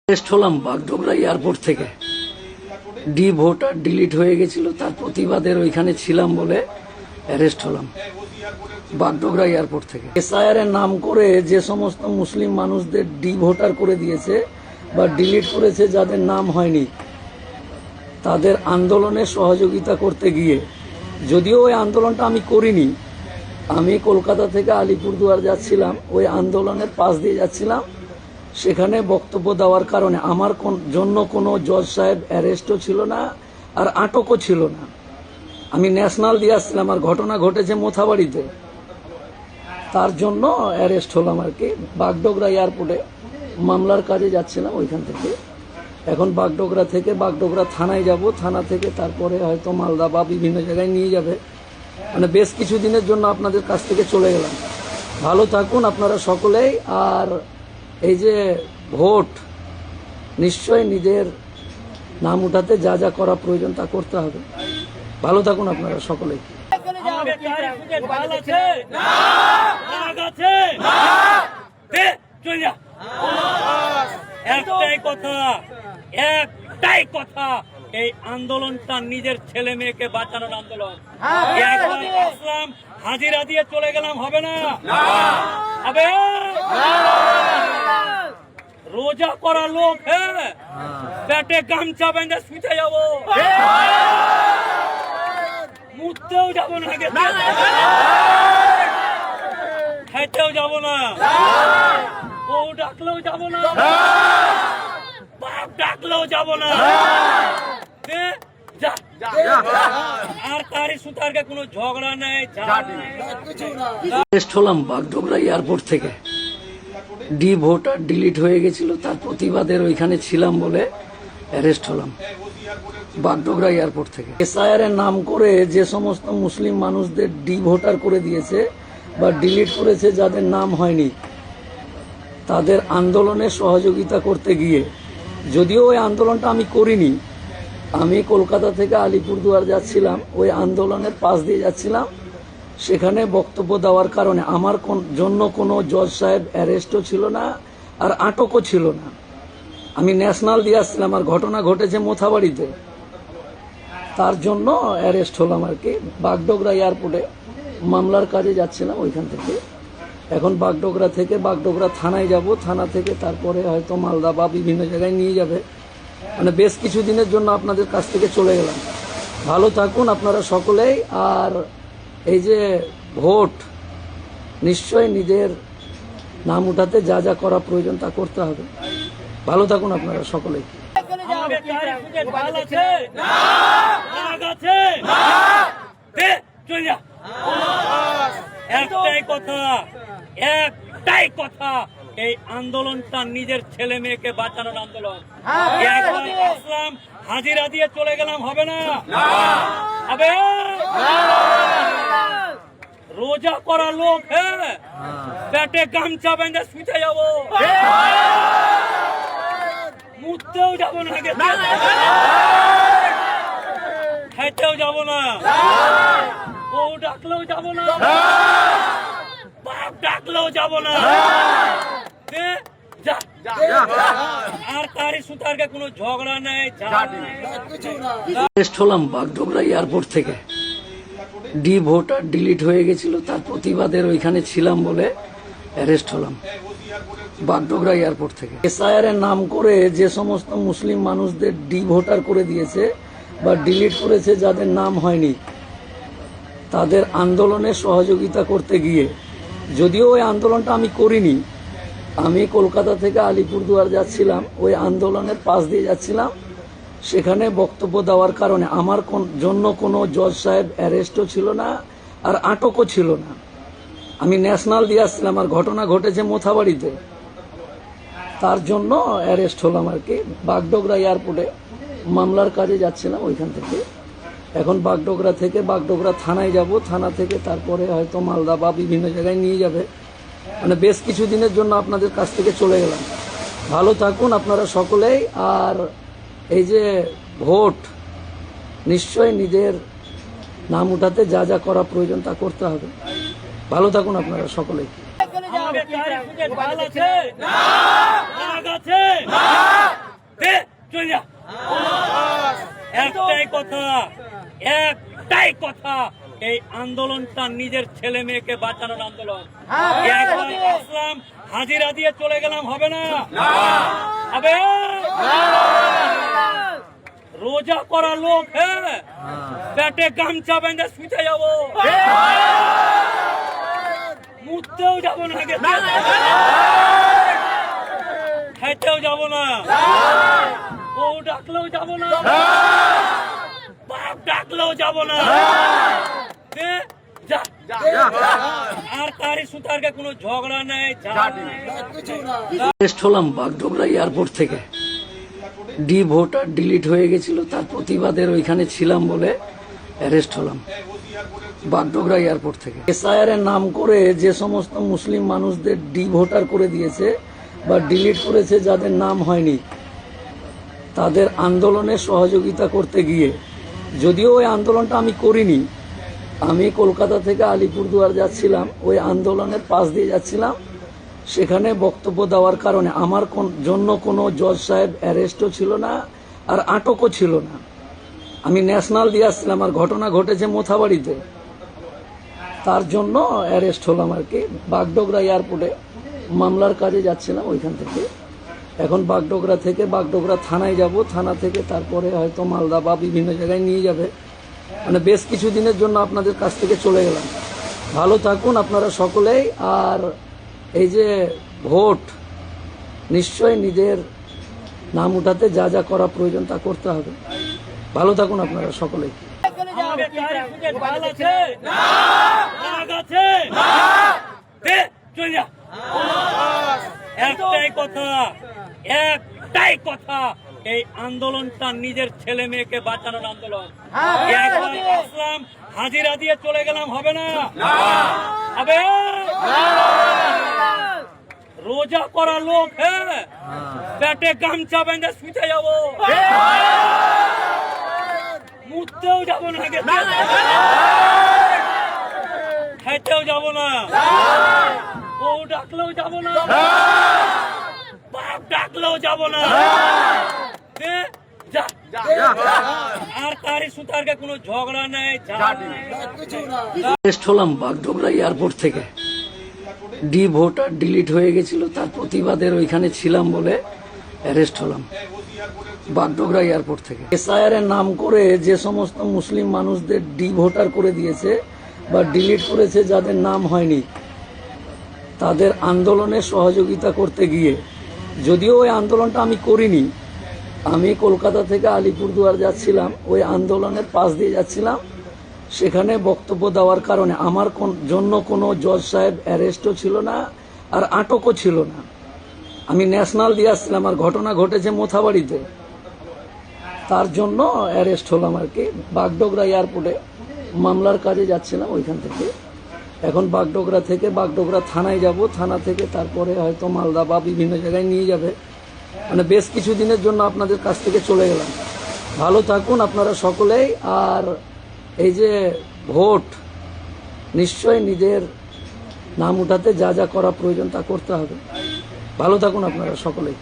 Arrest হলাম Bagdogra airport থেকে। Voter delete হয়ে গেছিল, তার প্রতিবাদের ওইখানে ছিলাম বলে অ্যারেস্ট হলাম বাগডোগরা এয়ারপোর্ট থেকে। এসআইআর এর নাম করে যে সমস্ত মুসলিম মানুষদের ভোটার করে দিয়েছে বা ডিলিট করেছে, যাদের নাম হয়নি, তাদের আন্দোলনে সহযোগিতা করতে গিয়ে, যদিও ওই আন্দোলনটা আমি করিনি, আমি কলকাতা থেকে আলিপুরদুয়ার যাচ্ছিলাম, ওই আন্দোলনের পাশ দিয়ে যাচ্ছিলাম, সেখানে বক্তব্য দেওয়ার কারণে আমার জন্য কোনো জজ সাহেব অ্যারেস্টও ছিল না আর আটকও ছিল না। আমি ন্যাশনাল দিয়ে আসছিলাম, আর ঘটনা ঘটেছে মোথাবাড়িতে, তার জন্য অ্যারেস্ট হলাম আর কি। বাগডোগরা এয়ারপোর্টে মামলার কাজে যাচ্ছিলাম ওইখান থেকে। এখন বাগডোগরা থেকে বাগডোগরা থানায় যাব, থানা থেকে তারপরে হয়তো মালদা বা বিভিন্ন জায়গায় নিয়ে যাবে। মানে বেশ কিছু দিনের জন্য আপনাদের কাছ থেকে চলে গেলাম। ভালো থাকুন আপনারা সকলেই। আর এই যে ভোট, নিশ্চয়ই নিজের নাম উঠাতে যা যা করা প্রয়োজন তা করতে হবে। ভালো থাকুন আপনারা সকলেই। একটাই কথা, এই আন্দোলনটা নিজের ছেলে মেয়েকে বাঁচানোর আন্দোলন। আসলাম, হাজিরা দিয়ে চলে গেলাম, হবে না? হবে? রোজা করা লোক, হ্যাঁ, পেটে গামছা বেঁধে শুতে যাবো, মুততেও যাবো না, খাইতেও যাবো না, বউ ডাকলেও যাবো না, বাপ ডাকলেও যাবো না, আর তারই সুতারকে কোনো ঝগড়া নেই। অ্যারেস্ট হলাম বাগডোগরা এয়ারপোর্ট থেকে। ভোটার ডিলিট হয়ে গেছিল, তার প্রতিবাদের ওইখানে ছিলাম বলে অ্যারেস্ট হলাম বাগডোগরা এয়ারপোর্ট থেকে। এসআইআর এর নাম করে যে সমস্ত মুসলিম মানুষদের ভোটার করে দিয়েছে বা ডিলিট করেছে, যাদের নাম হয়নি, তাদের আন্দোলনে সহযোগিতা করতে গিয়ে, যদিও ওই আন্দোলনটা আমি করিনি, আমি কলকাতা থেকে আলিপুরদুয়ার যাচ্ছিলাম, ওই আন্দোলনের পাশ দিয়ে যাচ্ছিলাম, সেখানে বক্তব্য দেওয়ার কারণে আমার জন্য কোনো জজ সাহেব অ্যারেস্টও ছিল না আর আটকও ছিল না। আমি ন্যাশনাল দিয়ে আসছিলাম, আর ঘটনা ঘটেছে মোথাবাড়িতে, তার জন্য অ্যারেস্ট হলাম আর কি। বাগডোগরা এয়ারপোর্টে মামলার কাজে যাচ্ছিলাম ওইখান থেকে। এখন বাগডোগরা থেকে বাগডোগরা থানায় যাব, থানা থেকে তারপরে হয়তো মালদা বা বিভিন্ন জায়গায় নিয়ে যাবে। মানে বেশ কিছু দিনের জন্য আপনাদের কাছ থেকে চলে গেলাম। ভালো থাকুন আপনারা সকলেই। আর এই যে ভোট, নিশ্চয়ই নিজের নাম উঠাতে যা যা করা প্রয়োজন তা করতে হবে। ভালো থাকুন আপনারা সকলেই। একটাই কথা, একটাই কথা, এই আন্দোলনটা নিজের ছেলে মেয়েকে বাঁচানোর আন্দোলন। আসলাম, হাজিরা দিয়ে চলে গেলাম, হবে না? হবে? রোজা করা লোক, হ্যাঁ, পেটে গামছা বেঁধে শুতে যাবো, মুততেও যাবো না, খাইতেও যাবো না, বউ ডাকলেও যাবো না, বাপ ডাকলেও যাবো না, আর তারই সুতারকে কোনো ঝগড়া নেই। অ্যারেস্ট হলাম বাগডোগরা এয়ারপোর্ট থেকে। ভোটার ডিলিট হয়ে গেছিল, তার প্রতিবাদের ওইখানে ছিলাম বলে অ্যারেস্ট হলাম বাগডোগরা এয়ারপোর্ট থেকে। এসআইআর এর নাম করে যে সমস্ত মুসলিম মানুষদের ভোটার করে দিয়েছে বা ডিলিট করেছে, যাদের নাম হয়নি, তাদের আন্দোলনে সহযোগিতা করতে গিয়ে, যদিও ওই আন্দোলনটা আমি করিনি, আমি কলকাতা থেকে আলিপুরদুয়ার যাচ্ছিলাম, ওই আন্দোলনের পাশ দিয়ে যাচ্ছিলাম, সেখানে বক্তব্য দেওয়ার কারণে আমার জন্য কোনো জজ সাহেব অ্যারেস্টও ছিল না আর আটকও ছিল না। আমি ন্যাশনাল দিয়ে আসছিলাম, আর ঘটনা ঘটেছে মোথাবাড়িতে, তার জন্য অ্যারেস্ট হলাম আর কি। বাগডোগরা এয়ারপোর্টে মামলার কাজে যাচ্ছিলাম ওইখান থেকে। এখন বাগডোগরা থেকে বাগডোগরা থানায় যাব, থানা থেকে তারপরে হয়তো মালদা বা বিভিন্ন জায়গায় নিয়ে যাবে। মানে বেশ কিছু দিনের জন্য আপনাদের কাছ থেকে চলে গেলাম। ভালো থাকুন আপনারা সকলেই। আর এই যে ভোট, নিশ্চয়ই নিজের নাম উঠাতে যা যা করা প্রয়োজন তা করতে হবে। ভালো থাকুন আপনারা সকলেই। আছে কথা, একটাই কথা, এই আন্দোলনটা নিজের ছেলে মেয়েকে বাঁচানোর আন্দোলন। একবার আসলাম, হাজিরা দিয়ে চলে গেলাম, হবে না? হবে? রোজা করা লোক, হ্যাঁ, পেটে গামছা বেঁধে শুতে যাবো, মুততেও যাবো না, খাইতেও যাবো না, বউ ডাকলেও যাবো না, বাপ ডাকলেও যাবো না, দে, যা। আর তারই সুতারকে কোনো ঝগড়া নেই, ঝাড় নেই। অ্যারেস্ট হলাম বাগডোগরা এয়ারপোর্ট থেকে। ডি ভোটার ডিলিট হয়ে গেছিল, তার প্রতিবাদের ওইখানে ছিলাম বলে অ্যারেস্ট হলাম বাগডোগরা এয়ারপোর্ট থেকে। এসআইআর এর নাম করে যে সমস্ত মুসলিম মানুষদের ডি ভোটার করে দিয়েছে বা ডিলিট করেছে, যাদের নাম হয়নি, তাদের আন্দোলনে সহযোগিতা করতে গিয়ে, যদিও ওই আন্দোলনটা আমি করিনি, আমি কলকাতা থেকে আলিপুরদুয়ার যাচ্ছিলাম, ওই আন্দোলনের পাশ দিয়ে যাচ্ছিলাম, সেখানে বক্তব্য দেওয়ার কারণে আমার জন্য কোনো জজ সাহেব অ্যারেস্টও ছিল না আর আটকও ছিল না। আমি ন্যাশনাল দিয়ে আসছিলাম, আর ঘটনা ঘটেছে মোথাবাড়িতে, তার জন্য অ্যারেস্ট হলাম আর কি। বাগডোগরা এয়ারপোর্টে মামলার কাজে যাচ্ছিলাম ওইখান থেকে। এখন বাগডোগরা থেকে বাগডোগরা থানায় যাব, থানা থেকে তারপরে হয়তো মালদা বা বিভিন্ন জায়গায় নিয়ে যাবে। মানে বেশ কিছু দিনের জন্য আপনাদের কাছ থেকে চলে গেলাম। ভালো থাকুন আপনারা সকলেই। আর এই যে ভোট, নিশ্চয়ই নিজের নাম উঠাতে যা যা করা প্রয়োজন তা করতে হবে। ভালো থাকুন আপনারা সকলেই। আমাদের তারই সুখে ঢাল আছে? রাগ আছে? দে, চলে যা। একটাই কথা, একটাই কথা, এই আন্দোলনটা নিজের ছেলে মেয়েকে বাঁচানোর আন্দোলন। একবার আসলাম, হাজিরা দিয়ে চলে গেলাম, হবে না? হবে? রোজা করা লোক, হ্যাঁ, পেটে গামছা বেঁধে শুতে যাবো, মুততেও যাবো না, খাইতেও যাবো না, বউ ডাকলেও যাবো না, বাপ ডাকলেও যাবো না, দে, যা। আর তারই সুতারকে কোনো ঝগড়া নেই, ঝাড় নেই। অ্যারেস্ট হলাম বাগডোগরা এয়ারপোর্ট থেকে। ডি ভোটার ডিলিট হয়ে গেছিল, তার প্রতিবাদের ওইখানে ছিলাম বলে অ্যারেস্ট হলাম বাগডোগরা এয়ারপোর্ট থেকে। এসআইআর এর নাম করে যে সমস্ত মুসলিম মানুষদের ডি ভোটার করে দিয়েছে বা ডিলিট করেছে, যাদের নাম হয়নি, তাদের আন্দোলনে সহযোগিতা করতে গিয়ে, যদিও ওই আন্দোলনটা আমি করিনি, আমি কলকাতা থেকে আলিপুরদুয়ার যাচ্ছিলাম, ওই আন্দোলনের পাশ দিয়ে যাচ্ছিলাম, সেখানে বক্তব্য দেওয়ার কারণে আমার জন্য কোনো জজ সাহেব অ্যারেস্টও ছিল না আর আটকও ছিল না। আমি ন্যাশনাল দিয়ে আসছিলাম, আর ঘটনা ঘটেছে মোথাবাড়িতে, তার জন্য অ্যারেস্ট হলাম আর কি। বাগডোগরা এয়ারপোর্টে মামলার কাজে যাচ্ছিলাম ওইখান থেকে। এখন বাগডোগরা থেকে বাগডোগরা থানায় যাব, থানা থেকে তারপরে হয়তো মালদা বা বিভিন্ন জায়গায় নিয়ে যাবে। মানে বেশ কিছু দিনের জন্য আপনাদের কাছ থেকে চলে গেলাম। ভালো থাকুন আপনারা সকলেই। আর এই যে ভোট, নিশ্চয়ই নিজের নাম উঠাতে যা যা করা প্রয়োজন তা করতে হবে। ভালো থাকুন আপনারা সকলেই।